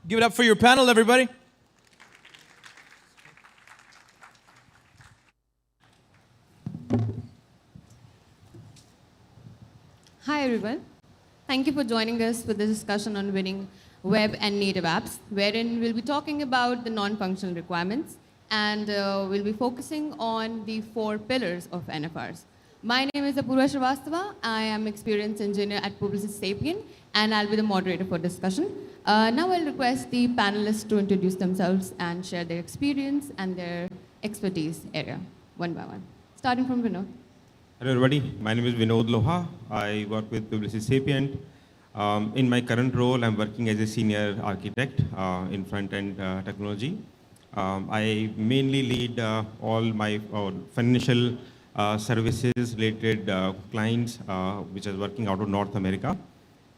Give it up for your panel, everybody. Hi, everyone. Thank you for joining us for this discussion on winning web and native apps, wherein we'll be talking about the non-functional requirements and we'll be focusing on the 4 pillars of NFRs. My name is Apoorva Srivastava. I am experienced engineer at Publicis Sapient, and I'll be the moderator for discussion. Now I'll request the panelists to introduce themselves and share their experience and their expertise area, one by one. Starting from Vinod. Hello everybody, my name is Vinod Loha. I work with Publicis Sapient. In my current role, I'm working as a senior architect in front-end technology. I mainly lead all my financial services related clients which are working out of North America.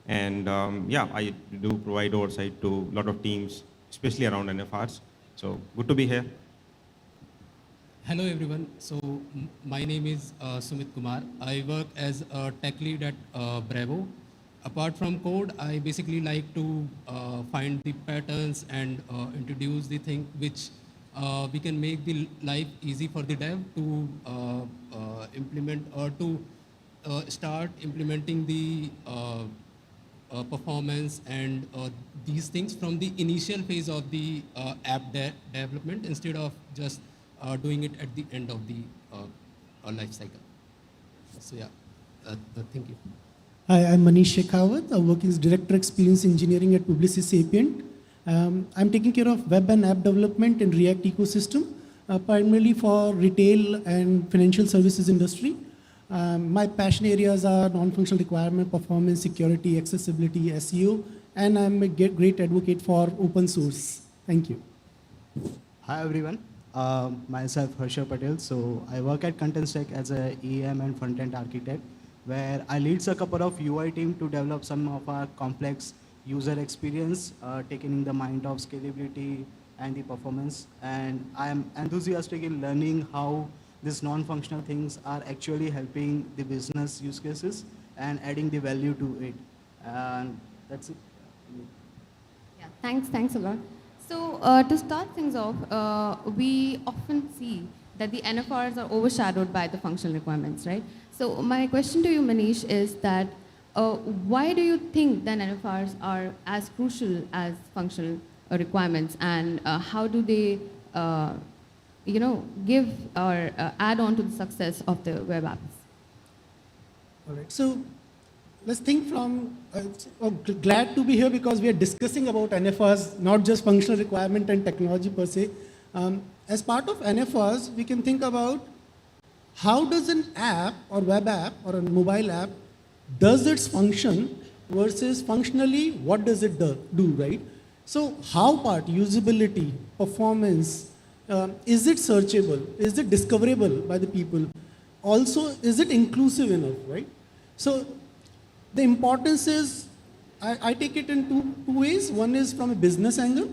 And yeah, I do provide oversight to a lot of teams, especially around NFRs. So good to be here. Hello everyone. So my name is Sumit Kumar. I work as a tech lead at Bravo. Apart from code, I basically like to find the patterns and introduce the thing which we can make the life easy for the dev to implement or to start implementing the performance and these things from the initial phase of the app development instead of just doing it at the end of the life cycle. So yeah, thank you. Hi, I'm Manish Shekhawat. I work as Director Experience Engineering at Publicis Sapient. I'm taking care of web and app development in React ecosystem, primarily for retail and financial services industry. My passion areas are non-functional requirement, performance, security, accessibility, SEO, and I'm a great advocate for open source. Thank you. Hi everyone. Myself Harshal Patel. So I work at Content Stack as a EM and front-end architect, where I lead a couple of UI team to develop some of our complex user experience, taking in the mind of scalability and the performance. And I am enthusiastic in learning how these non-functional things are actually helping the business use cases and adding the value to it. And that's it. Yeah, thanks a lot. So to start things off, we often see that the NFRs are overshadowed by the functional requirements, right? So my question to you, Manish, is that why do you think that NFRs are as crucial as functional requirements, and how do they, give or add on to the success of the web apps? All right. So let's think from, glad to be here because we are discussing about NFRs, not just functional requirement and technology per se. As part of NFRs, we can think about how does an app or web app or a mobile app does its function versus functionally what does it do, right? So how part, usability, performance, is it searchable? Is it discoverable by the people? Also, is it inclusive enough, right? So the importance is, I take it in two ways. One is from a business angle,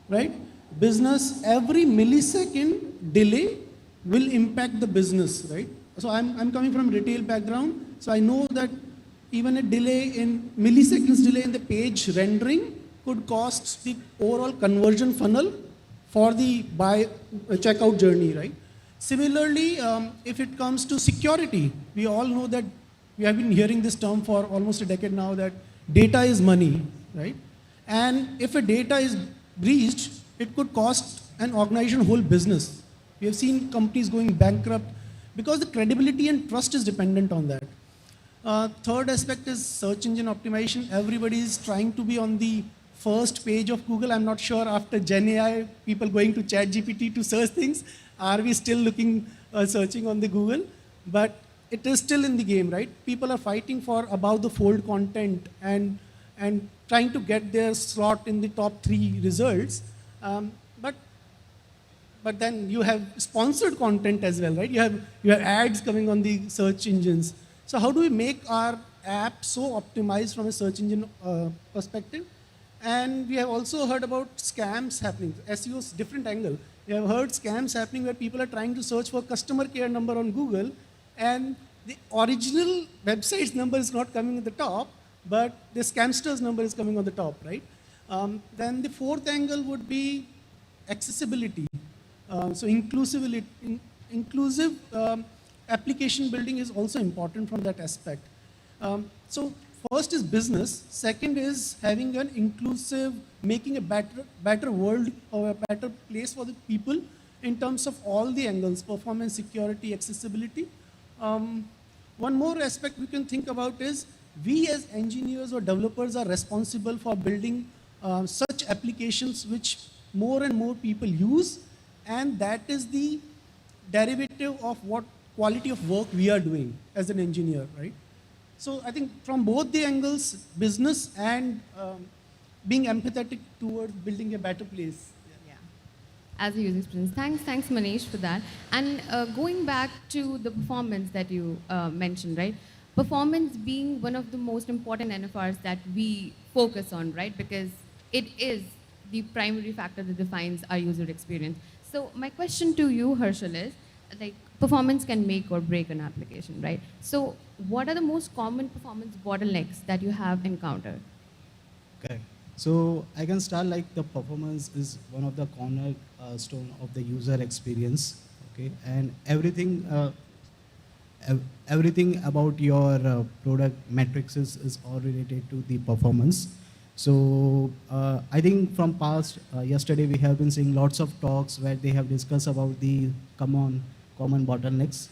right? Business, every millisecond delay will impact the business, right? So I'm coming from retail background, so I know that even a delay in milliseconds delay in the page rendering could cost the overall conversion funnel for the checkout journey, right? Similarly, if it comes to security, we all know that we have been hearing this term for almost a decade now that data is money, right? And if a data is breached, it could cost an organization whole business. We have seen companies going bankrupt because the credibility and trust is dependent on that. Third aspect is search engine optimization. Everybody is trying to be on the first page of Google. I'm not sure after Gen AI, people going to ChatGPT to search things, are we still looking, searching on the Google? But it is still in the game, right? People are fighting for above the fold content and trying to get their slot in the top 3 results. But then you have sponsored content as well, right? You have ads coming on the search engines. So how do we make our app so optimized from a search engine perspective? And we have also heard about scams happening. SEO's different angle. We have heard scams happening where people are trying to search for customer care number on Google, and the original website's number is not coming at the top, but the scamster's number is coming on the top, right? Then the fourth angle would be accessibility. So inclusive application building is also important from that aspect. So first is business. Second is having an inclusive, making a better world or a better place for the people in terms of all the angles, performance, security, accessibility. One more aspect we can think about is we as engineers or developers are responsible for building such applications which more and more people use, and that is the derivative of what quality of work we are doing as an engineer, right? So I think from both the angles, business and being empathetic towards building a better place. Yeah. As a user experience. Thanks Manish for that. And going back to the performance that you mentioned, right? Performance being one of the most important NFRs that we focus on, right? Because it is the primary factor that defines our user experience. So my question to you, Harshal, is like performance can make or break an application, right? So what are the most common performance bottlenecks that you have encountered? Correct. So I can start like the performance is one of the cornerstone of the user experience, okay? And everything about your product metrics is all related to the performance. So I think from past, yesterday we have been seeing lots of talks where they have discussed about the common bottlenecks,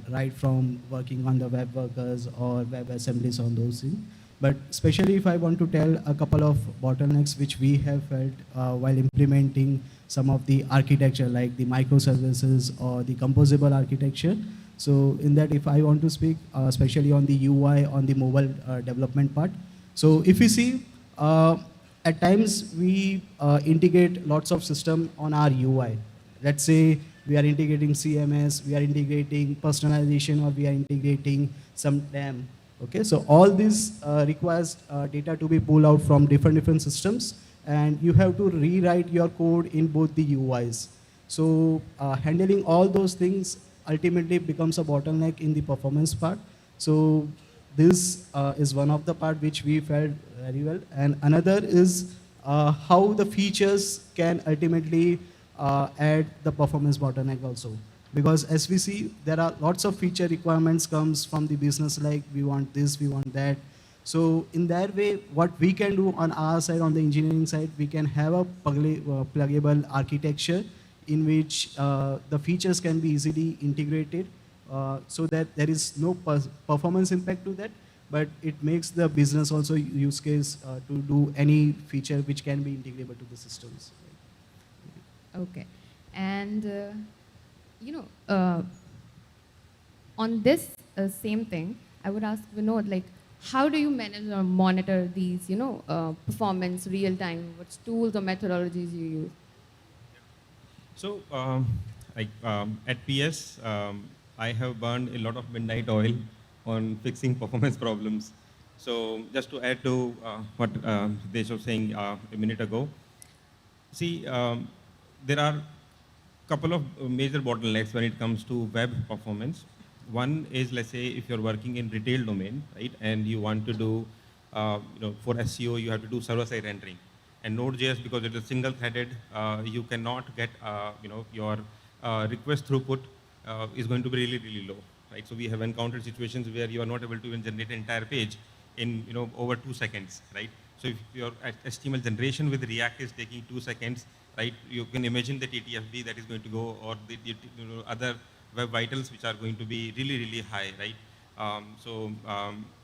right from working on the web workers or web assemblies on those things. But especially if I want to tell a couple of bottlenecks which we have felt while implementing some of the architecture like the microservices or the composable architecture. So in that, if I want to speak, especially on the UI, on the mobile development part. So if you see, at times we integrate lots of system on our UI. Let's say we are integrating CMS, we are integrating personalization, or we are integrating some DAM. Okay, so all this requires data to be pulled out from different systems, and you have to rewrite your code in both the UIs. So handling all those things ultimately becomes a bottleneck in the performance part. So this is one of the part which we felt very well. And another is how the features can ultimately add the performance bottleneck also. Because as we see, there are lots of feature requirements comes from the business, like we want this, we want that. So in that way, what we can do on our side, on the engineering side, we can have a pluggable architecture in which the features can be easily integrated so that there is no performance impact to that, but it makes the business also use case to do any feature which can be integrable to the systems. Okay. And on this same thing, I would ask Vinod, like, how do you manage or monitor these, performance real time? What tools or methodologies you use? So at PS, I have burned a lot of midnight oil on fixing performance problems. So just to add to what Desh was saying a minute ago, see, there are couple of major bottlenecks when it comes to web performance. One is, let's say, if you're working in retail domain, right, and you want to do, for SEO, you have to do server-side rendering. And Node.js, because it is single-threaded, you cannot get, your request throughput is going to be really, really low, right? So we have encountered situations where you are not able to even generate an entire page in, over 2 seconds, right? So if your HTML generation with React is taking 2 seconds, right, you can imagine the TTFB that is going to go, or the other web vitals which are going to be really, really high, right?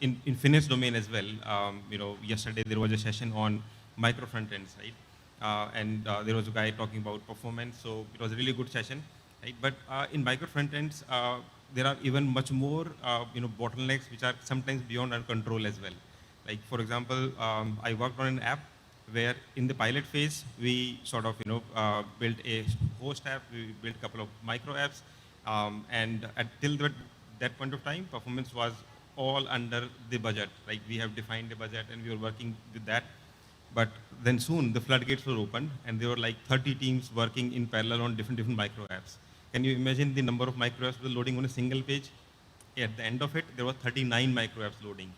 In finance domain as well, yesterday there was a session on micro frontends, right? There was a guy talking about performance, so it was a really good session, right? But in micro frontends, there are even much more, bottlenecks which are sometimes beyond our control as well. Like for example, I worked on an app where in the pilot phase, we sort of, built a host app, we built a couple of micro apps, and till that point of time, performance was all under the budget. Like we have defined a budget and we were working with that. But then soon the floodgates were opened and there were like 30 teams working in parallel on different micro apps. Can you imagine the number of micro apps loading on a single page? At the end of it, there were 39 micro apps loading.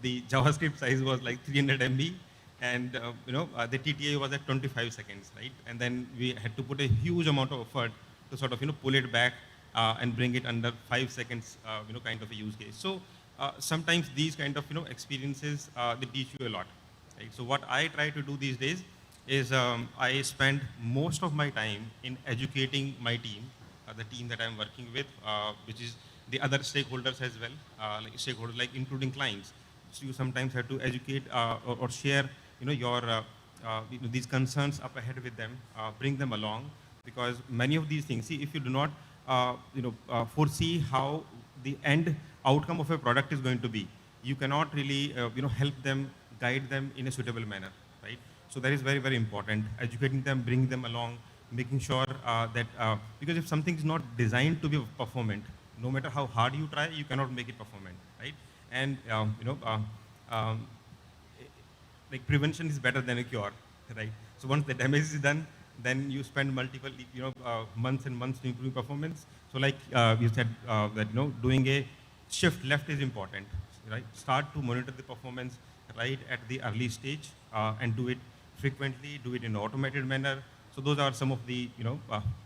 The JavaScript size was like 300 MB, And the TTA was at 25 seconds, right? And then we had to put a huge amount of effort to sort of pull it back and bring it under 5 seconds, kind of a use case. So sometimes these kind of experiences they teach you a lot, right? So what I try to do these days is I spend most of my time in educating my team, the team that I'm working with, which is the other stakeholders as well, like stakeholders like including clients. So you sometimes have to educate or share, your these concerns up ahead with them, bring them along, because many of these things. See, if you do not, foresee how the end outcome of a product is going to be, you cannot really, help them, guide them in a suitable manner, right? So that is very, very important. Educating them, bringing them along, making sure that because if something is not designed to be performant, no matter how hard you try, you cannot make it performant, right? And like prevention is better than a cure, right? So once the damage is done, then you spend multiple, months and months to improve performance. So like you said, that doing a shift left is important, right? Start to monitor the performance right at the early stage and do it frequently, do it in an automated manner. So those are some of the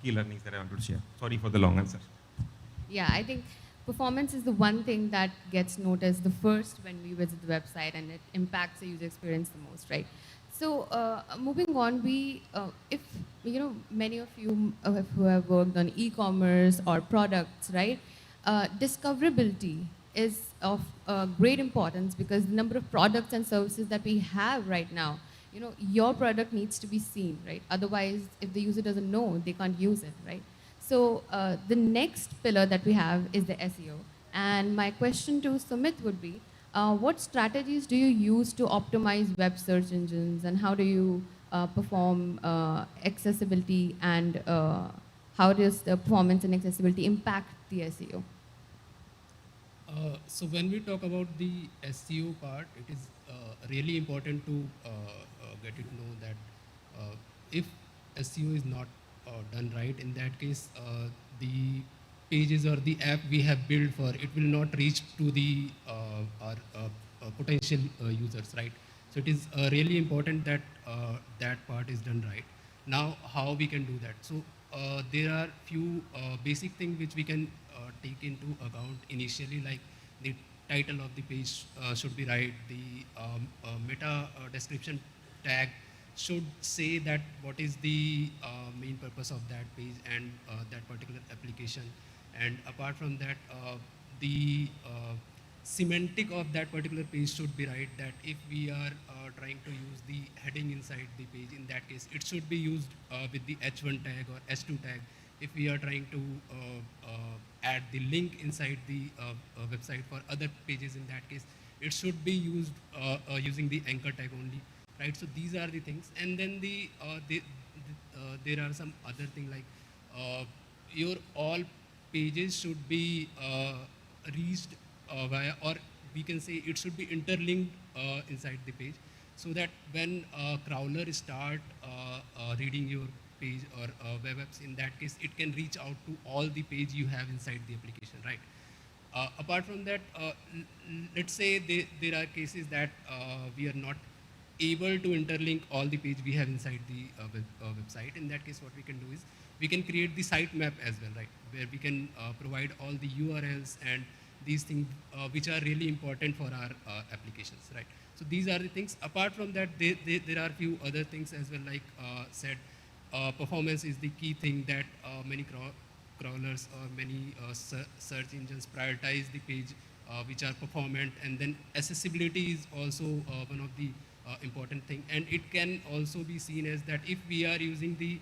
key learnings that I wanted to share. Sorry for the long answer. Yeah, I think performance is the one thing that gets noticed the first when we visit the website, and it impacts the user experience the most, right? So moving on, if many of you who have worked on e-commerce or products, right? Discoverability is of great importance, because the number of products and services that we have right now, your product needs to be seen, right? Otherwise, if the user doesn't know, they can't use it, right? So the next pillar that we have is the SEO. And my question to Sumit would be, what strategies do you use to optimize web search engines, and how do you perform accessibility, and how does the performance and accessibility impact the SEO? So when we talk about the SEO part, it is really important to get to know that if SEO is not done right, in that case, the pages or the app we have built for it will not reach to the our potential users, right? So it is really important that that part is done right. Now, how we can do that? So there are few basic things which we can take into account initially, like the title of the page should be right, the meta description tag should say that what is the main purpose of that page and that particular application. And apart from that, the semantic of that particular page should be right, that if we are trying to use the heading inside the page, in that case, it should be used with the H1 tag or H2 tag. If we are trying to add the link inside the website for other pages, in that case, it should be used using the anchor tag only, right? So these are the things. And then there are some other things like your all pages should be reached via, or we can say it should be interlinked inside the page, so that when crawler start reading your page or web apps, in that case, it can reach out to all the page you have inside the application, right? Apart from that, let's say there are cases that we are not able to interlink all the page we have inside the website. In that case, what we can do is we can create the site map as well, right? Where we can provide all the URLs and these things which are really important for our applications, right? So these are the things. Apart from that, there are a few other things as well, like said, performance is the key thing that many crawlers or many search engines prioritize the page which are performant, and then accessibility is also one of the important thing. And it can also be seen as that if we are using the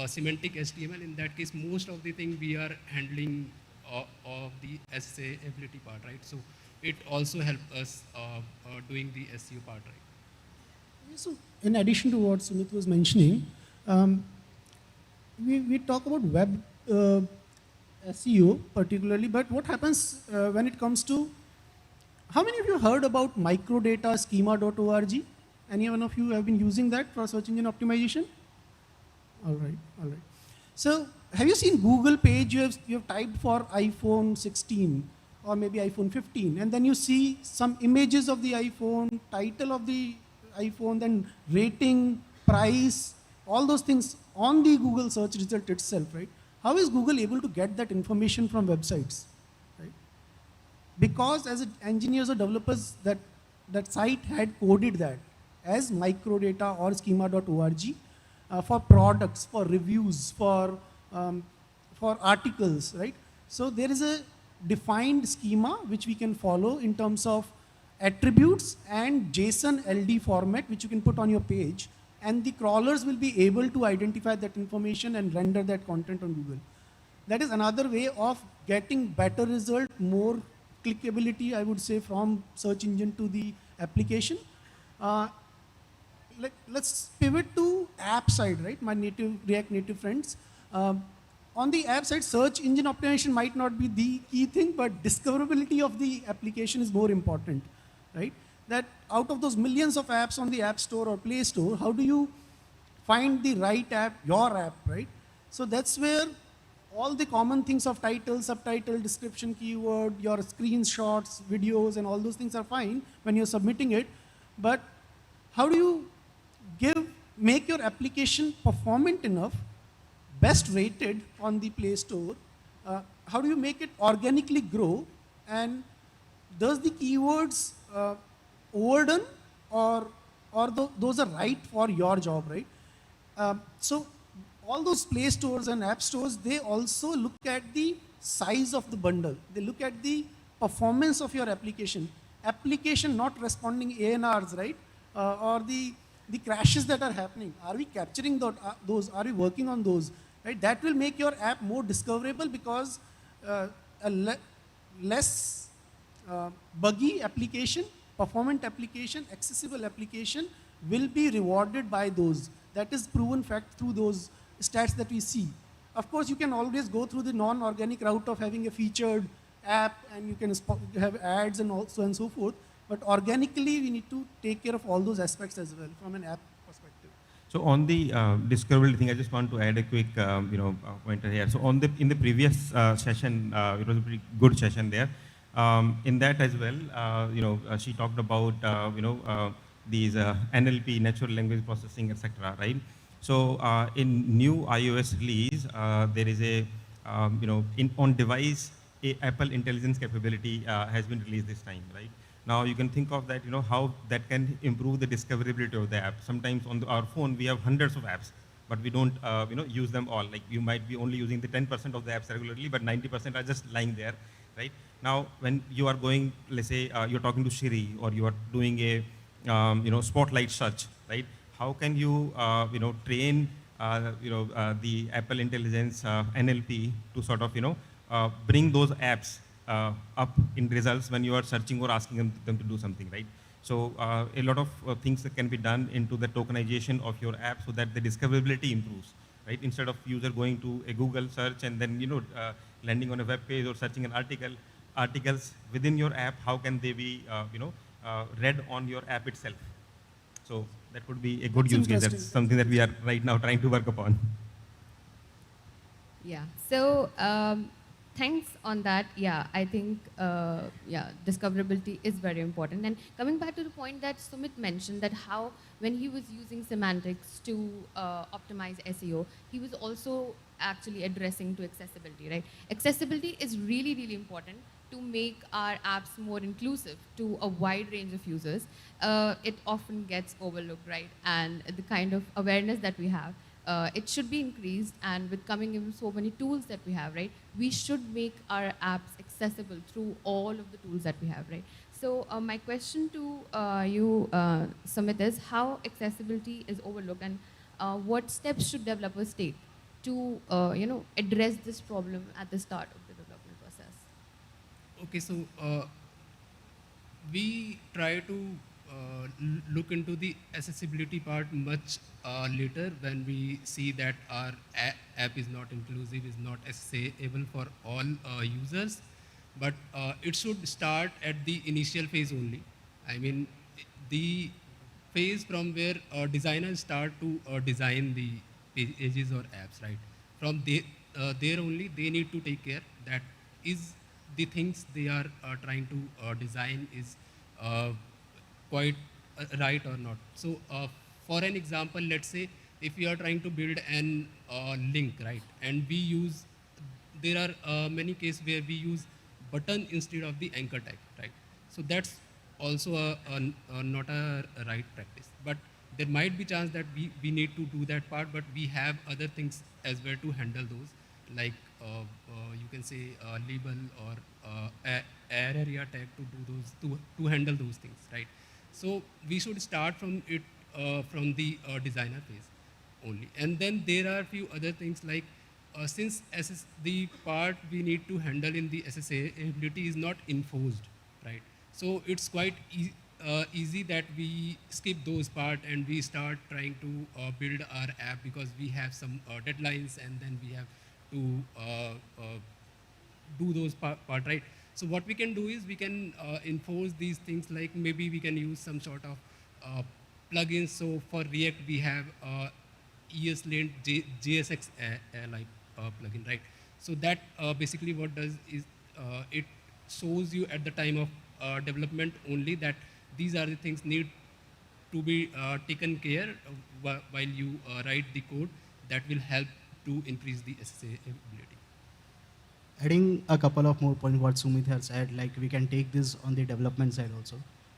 semantic HTML, in that case, most of the thing we are handling of the accessibility part, right? So it also helps us doing the SEO part, right? So in addition to what Sumit was mentioning, we talk about web SEO particularly, but what happens when it comes to, how many of you heard about microdata schema.org? Any one of you have been using that for search engine optimization? All right, all right. So have you seen Google page you have typed for iPhone 16 or maybe iPhone 15, and then you see some images of the iPhone, title of the iPhone, then rating, price, all those things on the Google search result itself, right? How is Google able to get that information from websites, right? Because as engineers or developers, that site had coded that as microdata or schema.org for products, for reviews, for articles, right? So there is a defined schema which we can follow in terms of attributes and JSON LD format which you can put on your page, and the crawlers will be able to identify that information and render that content on Google. That is another way of getting better result, more clickability, I would say, from search engine to the application. Let's pivot to app side, right? My React Native friends. On the app side, search engine optimization might not be the key thing, but discoverability of the application is more important, right? That out of those millions of apps on the App Store or Play Store, how do you find the right app, your app, right? So that's where all the common things of title, subtitle, description, keyword, your screenshots, videos, and all those things are fine when you're submitting it. But how do you make your application performant enough, best rated on the Play Store? How do you make it organically grow? And does the keywords overdone or those are right for your job, right? So all those Play Stores and App Stores, they also look at the size of the bundle. They look at the performance of your application. Application not responding ANRs, right? Or the crashes that are happening. Are we capturing those? Are we working on those? Right? That will make your app more discoverable because a less buggy application, performant application, accessible application will be rewarded by those. That is proven fact through those stats that we see. Of course, you can always go through the non-organic route of having a featured app and you can have ads and so on and so forth. But organically, we need to take care of all those aspects as well from an app perspective. So on the discoverability thing, I just want to add a quick pointer here. So in the previous session, it was a pretty good session there. In that as well, she talked about these NLP, natural language processing, etc. Right? So in new iOS release, there is a on device Apple intelligence capability has been released this time, right? Now you can think of that, how that can improve the discoverability of the app. Sometimes on our phone we have hundreds of apps, but we don't use them all. Like you might be only using the 10% of the apps regularly, but 90% are just lying there, right? Now when you are going, let's say you're talking to Siri or you are doing a spotlight search, right? How can you train the Apple intelligence NLP to sort of bring those apps up in results when you are searching or asking them to do something, right? So a lot of things that can be done into the tokenization of your app so that the discoverability improves, right? Instead of user going to a Google search and then landing on a web page or searching an articles within your app, how can they be read on your app itself? So that could be a good use case. That's something that we are right now trying to work upon. Yeah. So thanks on that. Yeah, I think discoverability is very important. And coming back to the point that Sumit mentioned, that how when he was using semantics to optimize SEO, he was also actually addressing to accessibility, right? Accessibility is really, really important to make our apps more inclusive to a wide range of users. It often gets overlooked, right? And the kind of awareness that we have, it should be increased, and with coming in so many tools that we have, right, we should make our apps accessible through all of the tools that we have, right? So my question to you, Sumit, is how accessibility is overlooked, and what steps should developers take to address this problem at the start of the development process? Okay, so we try to look into the accessibility part much later when we see that our app is not inclusive, is not accessible for all users. But it should start at the initial phase only. I mean, the phase from where designers start to design the pages or apps, right? From there only, they need to take care that is the things they are trying to design is quite right or not. So for an example, let's say if we are trying to build an link, right, and we use, there are many cases where we use button instead of the anchor tag, right? So that's also not a right practice. But there might be chance that we need to do that part, but we have other things as well to handle those, like you can say label or area tag to do those, to handle those things, right? So we should start from it from the designer phase only. And then there are few other things like since the part we need to handle in the SSA ability is not enforced, right? So it's quite easy that we skip those part and we start trying to build our app because we have some deadlines and then we have to do those part, right? So what we can do is we can enforce these things, like maybe we can use some sort of plugins. So for React, we have ESLint JSX like plugin, right? So that basically what does is it shows you at the time of development only that these are the things need to be taken care while you write the code that will help to increase the SSA ability. Adding a couple of more points what Sumit has said, like we can take this on the development side also.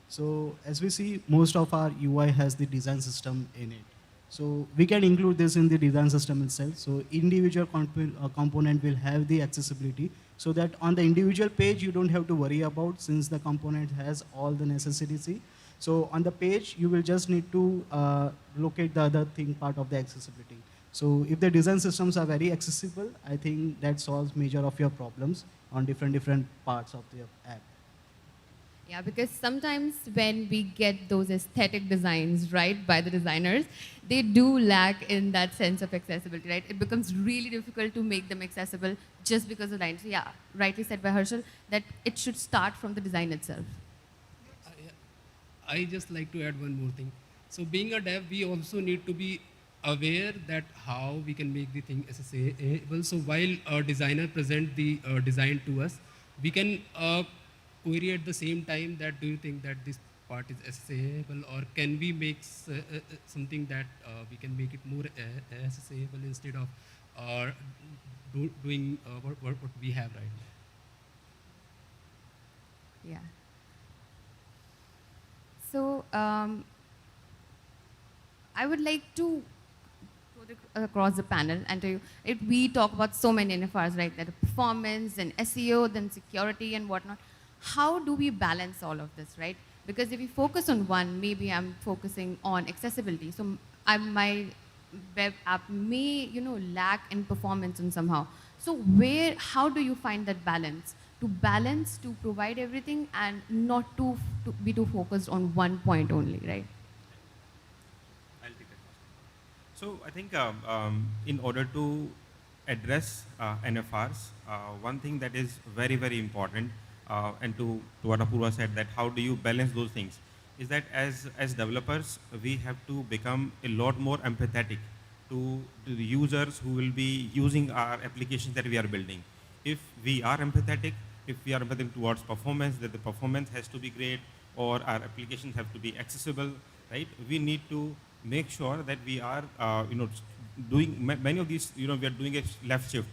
So as we see, most of our UI has the design system in it. So we can include this in the design system itself. So individual component will have the accessibility so that on the individual page, you don't have to worry about since the component has all the necessity. So on the page, you will just need to locate the other thing part of the accessibility. So if the design systems are very accessible, I think that solves major of your problems on different parts of the app. Yeah, because sometimes when we get those aesthetic designs right by the designers, they do lack in that sense of accessibility, right? It becomes really difficult to make them accessible just because of lines. So yeah, rightly said by Harshal, that it should start from the design itself. I just like to add one more thing. So being a dev, we also need to be aware that how we can make the thing SSAable. So while a designer present the design to us, we can query at the same time that do you think that this part is SSAable, or can we make something that we can make it more SSAable instead of doing what we have right now. Yeah. So I would like to go across the panel and tell you, if we talk about so many NFRs, right, that performance and SEO, then security and whatnot, how do we balance all of this, right? Because if we focus on one, maybe I'm focusing on accessibility. So my web app may, lack in performance and somehow. So how do you find that balance? To provide everything and not to be too focused on one point only, right? I'll take that first. So I think in order to address NFRs, one thing that is very, very important, and to what Apoorva said, that how do you balance those things, is that as developers, we have to become a lot more empathetic to the users who will be using our applications that we are building. If we are empathetic, if we are empathetic towards performance, that the performance has to be great, or our applications have to be accessible, right? We need to make sure that we are, doing many of these, we are doing a left shift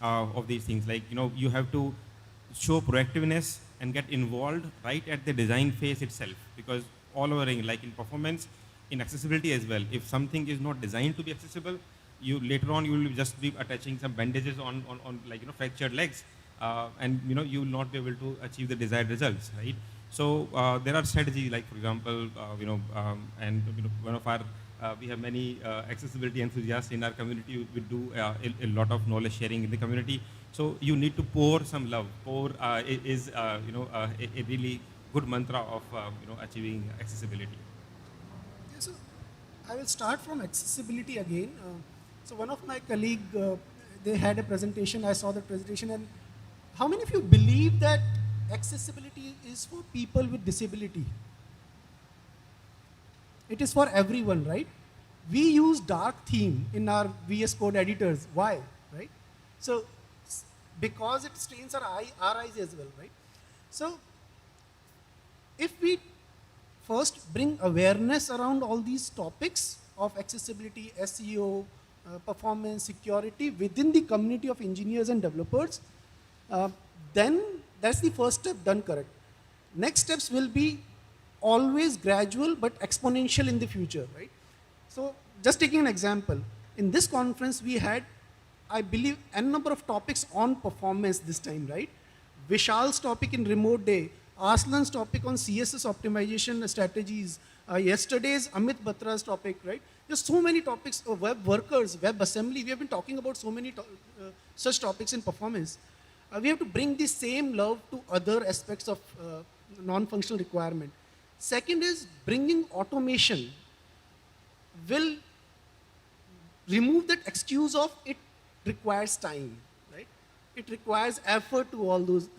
of these things. Like, you have to show proactiveness and get involved right at the design phase itself, because all over, like in performance, in accessibility as well, if something is not designed to be accessible, you later on you will just be attaching some bandages on like fractured legs, and you will not be able to achieve the desired results, right? So there are strategies, like for example, and one of our we have many accessibility enthusiasts in our community. We do a lot of knowledge sharing in the community. So you need to pour some love. Pour is a really good mantra of achieving accessibility. Yeah, so I will start from accessibility again. So one of my colleague, they had a presentation. I saw the presentation, and how many of you believe that accessibility is for people with disability? It is for everyone, right? We use dark theme in our VS Code editors. Why, right? So because it strains our eyes as well, right? So if we first bring awareness around all these topics of accessibility, SEO, performance, security within the community of engineers and developers, then that's the first step done correct. Next steps will be always gradual but exponential in the future, right? So just taking an example, in this conference we had, I believe, n number of topics on performance this time, right? Vishal's topic in remote day, Arslan's topic on CSS optimization strategies, yesterday's Amit Batra's topic, right? There's so many topics, web workers, web assembly. We have been talking about so many such topics in performance. We have to bring the same love to other aspects of non-functional requirement. Second is bringing automation will remove that excuse of it requires time, right? It requires effort to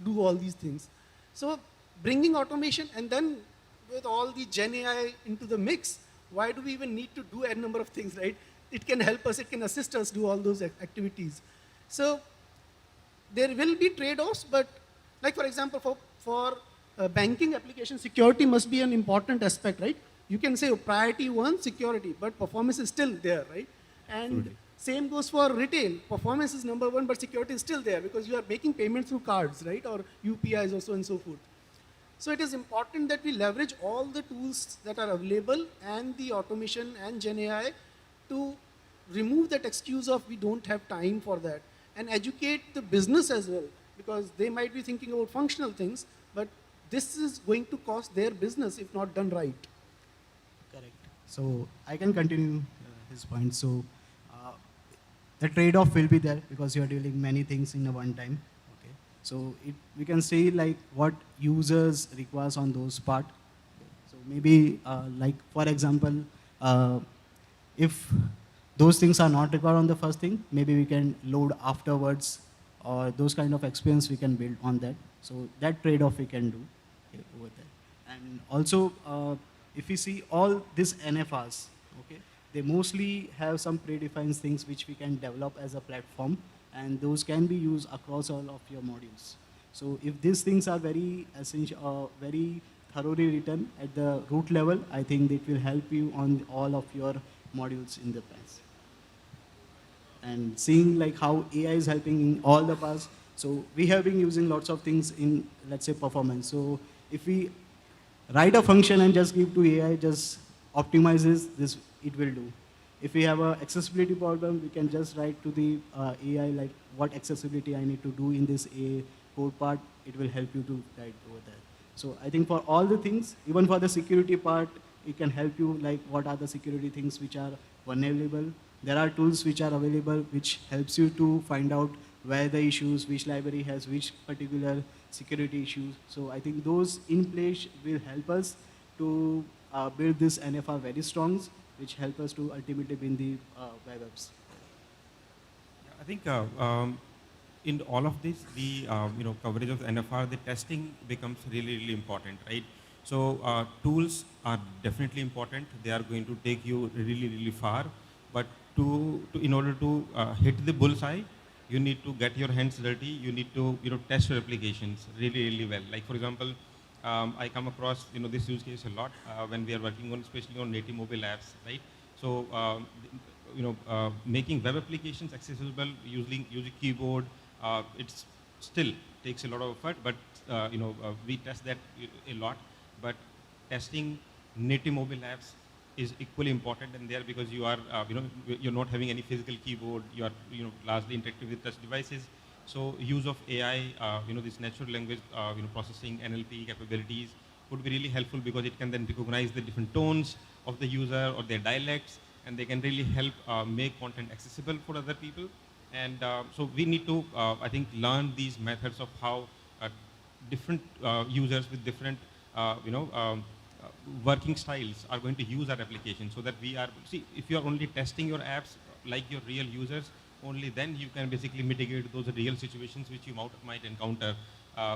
do all these things. So bringing automation, and then with all the Gen AI into the mix, why do we even need to do a number of things, right? It can help us, it can assist us do all those activities. So there will be trade-offs, but like for example, for banking application, security must be an important aspect, right? You can say priority one, security, but performance is still there, right? And same goes for retail. Performance is number one, but security is still there because you are making payments through cards, right? Or UPIs or so and so forth. So it is important that we leverage all the tools that are available and the automation and Gen AI to remove that excuse of we don't have time for that, and educate the business as well, because they might be thinking about functional things, but this is going to cost their business if not done right. Correct. So I can continue his point. So the trade-off will be there because you are dealing many things in a one time. Okay. So we can say like what users requires on those part. So maybe like for example, if those things are not required on the first thing, maybe we can load afterwards, or those kind of experience we can build on that. So that trade-off we can do over there. And also, if we see all these NFRs, okay, they mostly have some predefined things which we can develop as a platform, and those can be used across all of your modules. So if these things are very essential, very thoroughly written at the root level, I think it will help you on all of your modules in the past. And seeing like how AI is helping in all the parts. So we have been using lots of things in, let's say, performance. So if we write a function and just give to AI, just optimizes this, it will do. If we have an accessibility problem, we can just write to the AI like what accessibility I need to do in this A code part. It will help you to guide over there. So I think for all the things, even for the security part, it can help you like what are the security things which are vulnerable. There are tools which are available which helps you to find out where the issues, which library has which particular security issues. So I think those in place will help us to build this NFR very strong, which help us to ultimately win the web apps. I think in all of this, the coverage of the NFR, the testing becomes really, really important, right? So tools are definitely important. They are going to take you really, really far. But in order to hit the bullseye, you need to get your hands dirty. You need to test your applications really, really well. Like for example, I come across this use case a lot when we are working on, especially on native mobile apps, right? So making web applications accessible using keyboard, it still takes a lot of effort, but we test that a lot. But testing native mobile apps is equally important in there, because you are you're not having any physical keyboard. You are largely interactive with touch devices. So use of AI, this natural language processing NLP capabilities would be really helpful, because it can then recognize the different tones of the user or their dialects, and they can really help make content accessible for other people. And so we need to, I think, learn these methods of how different users with different working styles are going to use our application, so that we are, see, if you are only testing your apps like your real users, only then you can basically mitigate those real situations which you might encounter,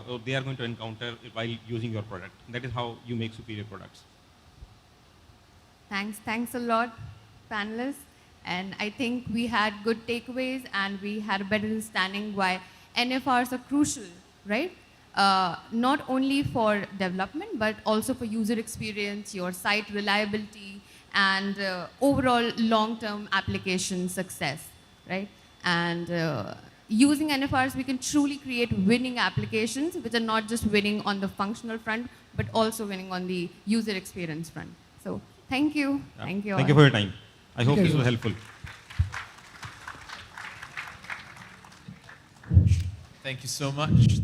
or they are going to encounter while using your product. That is how you make superior products. Thanks a lot, panelists. And I think we had good takeaways, and we had a better understanding why NFRs are crucial, right? not only for development, but also for user experience, your site reliability, and overall long-term application success, right? And using NFRs, we can truly create winning applications, which are not just winning on the functional front, but also winning on the user experience front. So thank you. Yeah. Thank you Thank all. you for your time. I hope Thank this you. was helpful. Thank you so much.